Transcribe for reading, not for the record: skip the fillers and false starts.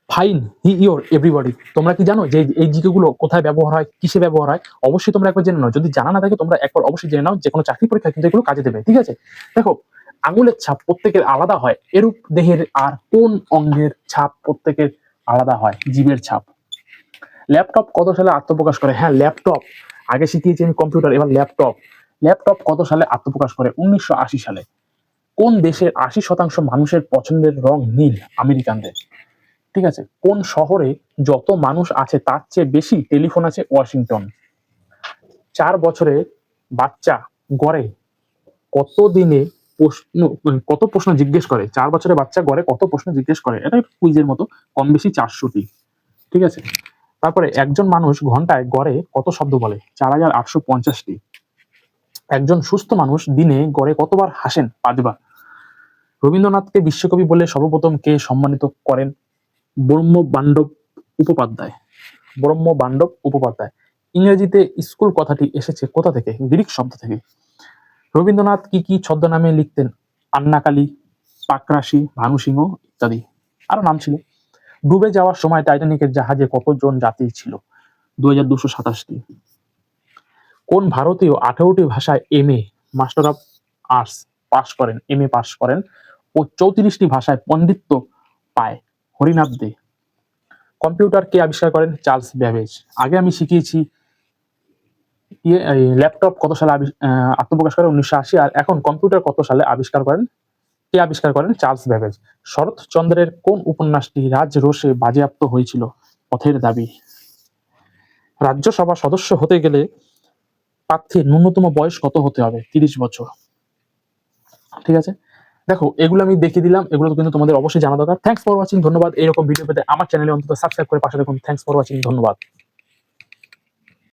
Fine he your everybody. তোমরা কি জানো যে এই জিকে গুলো কোথায় ব্যবহার হয়, কিসে ব্যবহার হয়? অবশ্যই তোমরা একবার জেনে নাও। যদি জানা না থাকে তোমরা একবার অবশ্যই জেনে নাও, যে কোনো চাকরি পরীক্ষা কিন্তু এগুলো কাজে দেবে। ঠিক আছে, দেখো, আঙুলের ছাপ প্রত্যেকের আলাদা হয়, এরূপ দেহের আর কোন অঙ্গের ছাপ প্রত্যেকের আলাদা হয়? জীবের ছাপ। ল্যাপটপ কত সালে আত্মপ্রকাশ করে? হ্যাঁ, ল্যাপটপ আগে শিখিয়েছি আমি কম্পিউটার, এবার ল্যাপটপ। ল্যাপটপ কত সালে আত্মপ্রকাশ করে? 1980 সালে। কোন দেশের 80% মানুষের পছন্দের রং নীল? আমেরিকানদের। ঠিক আছে, কোন শহরে যত মানুষ আছে তার চেয়ে বেশি টেলিফোন আছে? ওয়াশিংটন। 4 বছরে বাচ্চা গড়ে কত দিনে কত প্রশ্ন জিজ্ঞেস করে? 4 বছরে বাচ্চা গড়ে কত প্রশ্ন জিজ্ঞেস করে? এটা কুইজের মতো, কম বেশি 400টি। ঠিক আছে, তারপরে একজন মানুষ ঘন্টায় গড়ে কত শব্দ বলে? 4850টি। একজন সুস্থ মানুষ দিনে গড়ে কতবার হাসেন? 5বার। রবীন্দ্রনাথকে বিশ্বকবি বলে সর্বপ্রথম কে সম্মানিত করেন? ব্রহ্মবান্ধব উপপাধ্যায়। ব্রহ্মবান্ধব উপপাধ্যায়। ইংরেজিতে স্কুল কথাটি এসেছে কোথা থেকে? গ্রিক শব্দ থেকে। রবীন্দ্রনাথ কি কি ছদ্মনামে লিখতেন? আন্নাকালী, পাকরাশি, ভানুসিংহ ইত্যাদি। আরো নাম ছিল। ডুবে যাওয়ার সময় টাইটানিকের জাহাজে কতজন যাত্রী ছিল? 2227টি। কোন ভারতীয় 18টি ভাষায় MA master of arts pass করেন, এমএ পাস করেন ও 34টি ভাষায় পণ্ডিত্য পায়? হরিনাথ দে। কম্পিউটার কে আবিষ্কার করেন? Charles Babbage. আগে আমি শিখিয়েছি ল্যাপটপ কত সালে আত্মপ্রকাশ করে? 1980। আর এখন কম্পিউটার কত সালে আবিষ্কার করেন? কে আবিষ্কার করেন? Charles Babbage. শরৎচন্দ্রের কোন উপন্যাসটি রাজরোষে বাজেয়াপ্ত হয়েছিল? পথের দাবি। রাজ্যসভা সদস্য হতে গেলে প্রার্থীর ন্যূনতম বয়স কত হতে হবে? 30 বছর। ঠিক আছে, দেখো এগুলো আমি দেখিয়ে দিলাম, এগুলো কিন্তু তোমাদের অবশ্যই জানা দরকার। থ্যাঙ্কস ফর ওয়াচিং, ধন্যবাদ। এরকম ভিডিও পেতে আমার চ্যানেলে অন্তত সাবস্ক্রাইব করে পাশে দেখুন। থ্যাঙ্কস ফর ওয়াচিং, ধন্যবাদ।